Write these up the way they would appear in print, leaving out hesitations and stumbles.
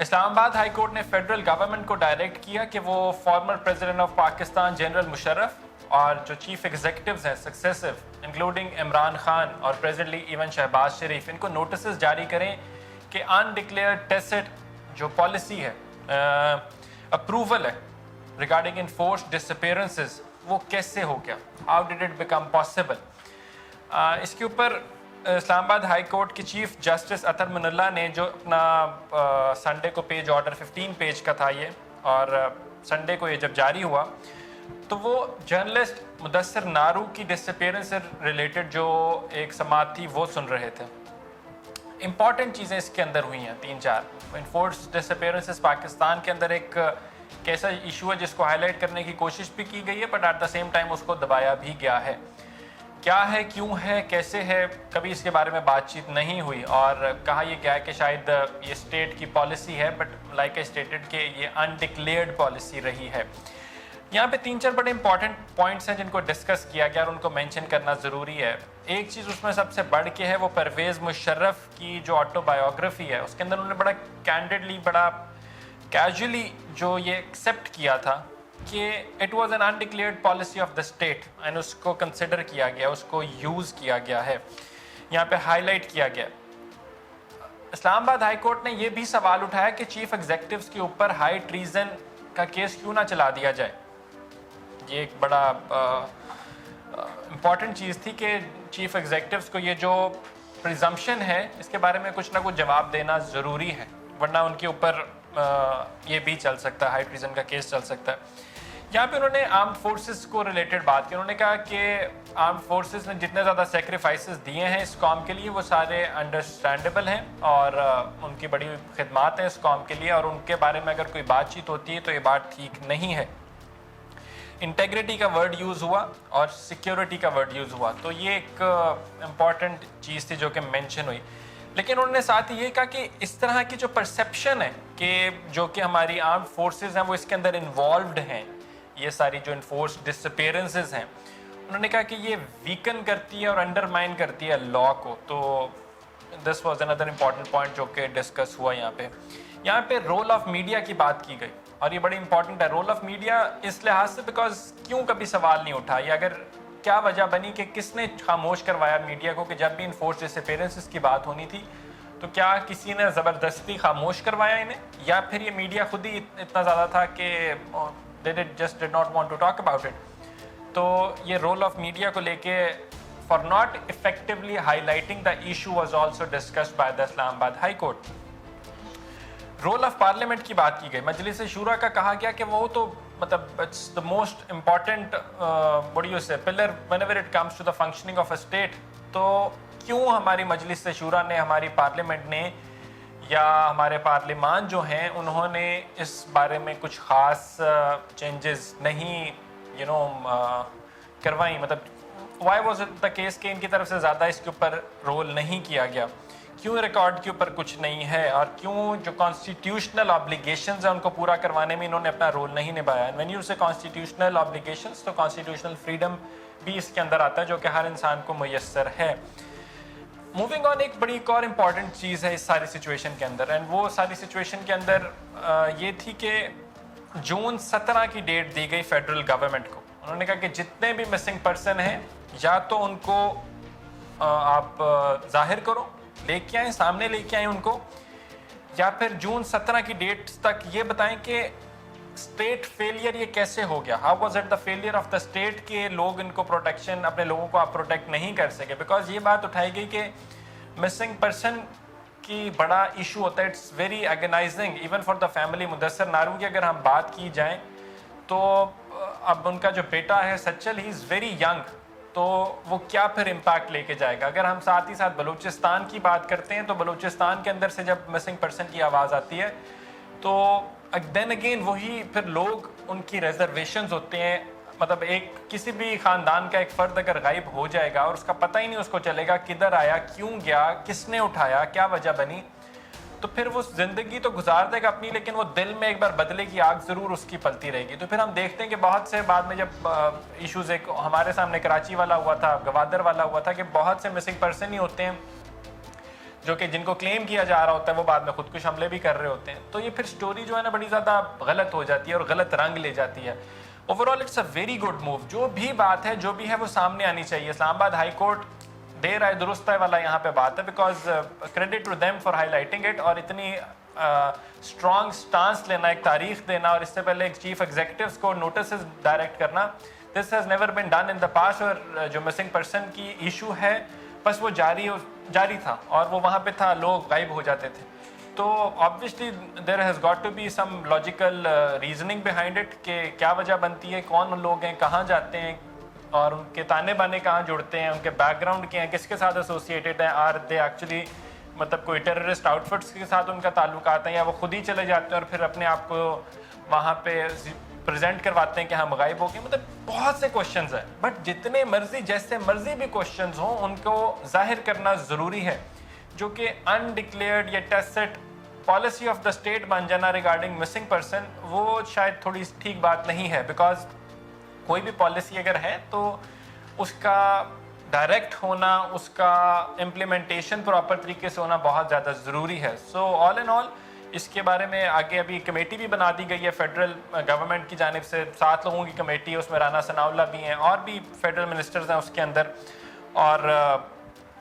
Islamabad high court ने federal government को direct किया कि वो former president of Pakistan general Musharraf और जो चीफ एग्जीक्यूटिव्स हैं सक्सेसिव इंक्लूडिंग इमरान खान और प्रेजेंटली इवन शहबाज शरीफ, इनको नोटिस जारी करें कि अनडिक्लेयर्ड टेसिट जो पॉलिसी है, अप्रूवल है रिगार्डिंग इनफोर्स्ड डिसअपीयरेंसेस, वो कैसे हो गया, how did it become possible. इसके ऊपर इस्लामाबाद हाई कोर्ट के चीफ जस्टिस अतर मुनल्ला ने जो अपना संडे को पेज ऑर्डर 15 पेज का था ये, और संडे को ये जब जारी हुआ तो वो जर्नलिस्ट मुदस्सिर नारू की डिसअपीयरेंस से रिलेटेड जो एक समाअत थी वो सुन रहे थे। इंपॉर्टेंट चीज़ें इसके अंदर हुई हैं 3-4। इनफोर्स्ड डिसअपीयरेंसेस पाकिस्तान के अंदर एक कैसा इशू है जिसको हाईलाइट करने की कोशिश भी की गई है, but at the same time उसको दबाया भी गया है। क्या है, क्यों है, कैसे है, कभी इसके बारे में बातचीत नहीं हुई और कहा यह गया है कि शायद ये स्टेट की पॉलिसी है, बट लाइक आई स्टेटेड कि ये अनडिक्लेयर्ड पॉलिसी रही है। यहाँ पे 3-4 बड़े इंपॉर्टेंट पॉइंट्स हैं जिनको डिस्कस किया गया और उनको मेंशन करना ज़रूरी है। एक चीज़ उसमें सबसे बढ़ के है वो परवेज़ मुशर्रफ की जो ऑटोबायोग्राफी है, उसके अंदर उन्होंने बड़ा कैंडिडली, बड़ा कैजुअली जो ये एक्सेप्ट किया था कि it was an undeclared policy of the state and उसको कंसिडर किया गया, उसको यूज़ किया गया है, यहाँ पे हाईलाइट किया गया। इस्लामाबाद हाई कोर्ट ने यह भी सवाल उठाया कि चीफ एग्जीक्यूटिव्स के ऊपर हाई ट्रीजन का केस क्यों ना चला दिया जाए। ये एक बड़ा इम्पॉर्टेंट चीज़ थी कि चीफ एग्जीक्यूटिव्स को ये जो प्रिजम्पशन है इसके बारे में कुछ ना कुछ जवाब देना ज़रूरी है, वरना उनके ऊपर ये भी चल सकता है, हाई ट्रीजन का केस चल सकता है। यहाँ पे उन्होंने आर्म्ड फोर्सेस को रिलेटेड बात की। उन्होंने कहा कि आर्म्ड फोर्सेस ने जितने ज़्यादा सेक्रीफाइसेस दिए हैं इस कौम के लिए वो सारे अंडरस्टैंडेबल हैं और उनकी बड़ी खिदमात हैं इस कौम के लिए, और उनके बारे में अगर कोई बातचीत होती है तो ये बात ठीक नहीं है। इंटेग्रिटी का वर्ड यूज़ हुआ और सिक्योरिटी का वर्ड यूज़ हुआ, तो ये एक इम्पॉर्टेंट चीज़ थी जो कि मेंशन हुई। लेकिन उन्होंने साथ ही ये कहा कि इस तरह की जो परसेप्शन है कि जो कि हमारी आर्म्ड फोर्सेस हैं वो इसके अंदर इन्वॉल्व्ड हैं, ये सारी जो इन्फोर्स्ड डिसअपीयरेंसेस हैं, उन्होंने कहा कि ये वीकन करती है और अंडरमाइन करती है लॉ को। तो this was another important point जो कि डिस्कस हुआ यहाँ पे रोल ऑफ मीडिया की बात की गई और ये बड़ी इंपॉर्टेंट है रोल ऑफ मीडिया इस लिहाज से, बिकॉज क्यों कभी सवाल नहीं उठा, या अगर क्या वजह बनी कि किसने खामोश करवाया मीडिया को कि जब भी इन्फोर्स्ड डिसअपीयरेंसेस की बात होनी थी तो क्या किसी ने ज़बरदस्ती खामोश करवाया इन्हें, या फिर ये मीडिया खुद ही इतना ज़्यादा था कि they just did not want to talk about it। तो ये रोल ऑफ मीडिया को लेके for not effectively highlighting the issue was also discussed by the Islamabad high court. Role of parliament की बात की गई। मजलिस शूरा का कहा गया कि वो तो मतलब it's the most important what do you say pillar whenever it comes to the functioning of a state. तो क्यों हमारी मजलिस शूरा ने, हमारी पार्लियामेंट ने या हमारे पार्लिमान जो हैं उन्होंने इस बारे में कुछ ख़ास चेंजेस नहीं करवाई, मतलब why was it the case कि इनकी तरफ से ज़्यादा इसके ऊपर रोल नहीं किया गया, क्यों रिकॉर्ड के ऊपर कुछ नहीं है, और क्यों जो कॉन्स्टिट्यूशनल ऑब्लिगेशंस हैं उनको पूरा करवाने में इन्होंने अपना रोल नहीं निभाया। व्हेन यू से कॉन्स्टिट्यूशनल ऑब्लिगेशंस तो कॉन्स्टिट्यूशनल फ्रीडम भी इसके अंदर आता है जो कि हर इंसान को मुयस्सर है। मूविंग ऑन, एक बड़ी एक और इम्पॉर्टेंट चीज़ है इस सारी सिचुएशन के अंदर, एंड वो सारी सिचुएशन के अंदर ये थी कि जून 17 की डेट दी गई फेडरल गवर्नमेंट को। उन्होंने कहा कि जितने भी मिसिंग पर्सन हैं या तो उनको आप जाहिर करो, लेके आए, सामने लेके आए उनको, या फिर जून 17 की डेट तक ये बताएं कि स्टेट फेलियर ये कैसे हो गया, how was it the failure of the state के लोग इनको प्रोटेक्शन, अपने लोगों को आप प्रोटेक्ट नहीं कर सके। बिकॉज ये बात उठाई गई कि मिसिंग पर्सन की बड़ा इशू होता है, it's very agonising even for the family. Mudasir Naroo की अगर हम बात की जाए तो अब उनका जो बेटा है Sachal, he is very young, तो वो क्या फिर इम्पैक्ट लेके जाएगा। अगर हम साथ ही साथ बलूचिस्तान की बात करते हैं तो बलूचिस्तान के अंदर से जब मिसिंग पर्सन की आवाज़ आती है तो देन अगेन वही फिर लोग, उनकी रिजर्वेशंस होते हैं, मतलब एक किसी भी ख़ानदान का एक फ़र्द अगर गायब हो जाएगा और उसका पता ही नहीं उसको चलेगा किधर आया, क्यों गया, किसने उठाया, क्या वजह बनी, तो फिर वो ज़िंदगी तो गुजार देगा अपनी, लेकिन वो दिल में एक बार बदले की आग ज़रूर उसकी पलती रहेगी। तो फिर हम देखते हैं कि बहुत से बाद में जब इश्यूज़, एक हमारे सामने कराची वाला हुआ था, गवादर वाला हुआ था, कि बहुत से मिसिंग पर्सन ही होते हैं जो कि जिनको क्लेम किया जा रहा होता है वो बाद में खुदकुश हमले भी कर रहे होते हैं। तो ये फिर स्टोरी जो है ना बड़ी ज़्यादा गलत हो जाती है और गलत रंग ले जाती है। Overall it's a very good move. जो भी बात है, जो भी है, वो सामने आनी चाहिए। इस्लामाबाद हाई कोर्ट देर आए दुरुस्त है वाला यहाँ पे बात है, because credit to them for highlighting it. और इतनी स्ट्रॉन्ग स्टांस लेना, एक तारीख देना, और इससे पहले एक चीफ एग्जीक्यूटिव्स को नोटिस डायरेक्ट करना, this has never been done in the past. और जो मिसिंग पर्सन की इशू है बस वो जारी था और वो वहाँ पे था, लोग गायब हो जाते थे। तो obviously there has got to be some logical reasoning behind it कि क्या वजह बनती है, कौन लोग हैं, कहाँ जाते हैं, और उनके ताने बाने कहाँ जुड़ते हैं, उनके बैकग्राउंड क्या हैं, किसके साथ एसोसिएटेड हैं, आर दे एक्चुअली मतलब कोई टेररिस्ट आउटफिट्स के साथ उनका ताल्लुकात है, या वो खुद ही चले जाते हैं और फिर अपने आप को वहाँ पे प्रेजेंट करवाते हैं कि हम गायब हो गए। मतलब बहुत से क्वेश्चंस हैं, बट जितने मर्जी जैसे मर्जी भी क्वेश्चंस हों उनको जाहिर करना ज़रूरी है। जो कि अनडिक्लेयर्ड या tacit policy of the state बन जाना रिगार्डिंग मिसिंग पर्सन, वो शायद थोड़ी ठीक बात नहीं है। बिकॉज कोई भी पॉलिसी अगर है तो उसका डायरेक्ट होना, उसका इम्प्लीमेंटेशन प्रॉपर तरीके से होना बहुत ज़्यादा ज़रूरी है। सो ऑल इन ऑल इसके बारे में आगे अभी कमेटी भी बना दी गई है फेडरल गवर्नमेंट की जानिब से, 7 लोगों की कमेटी है, उसमें राना सनाउल्लाह भी हैं और भी फेडरल मिनिस्टर्स हैं उसके अंदर, और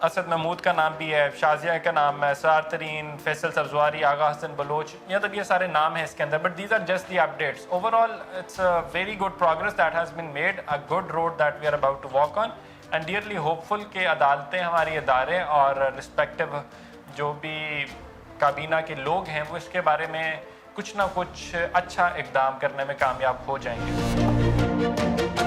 असद महमूद का नाम भी है, शाजिया का नाम है, सरार तरीन, फैसल सरजवारी, आगा हसन बलोच, मतलब ये सारे नाम हैं इसके अंदर। But these are just the updates. Overall it's a very good progress that has been made, a good road that we are about to walk on, and dearly hopeful के अदालतें, हमारी इदारे और रिस्पेक्टिव जो भी काबीना के लोग हैं वो इसके बारे में कुछ ना कुछ अच्छा इकदाम करने में कामयाब हो जाएंगे।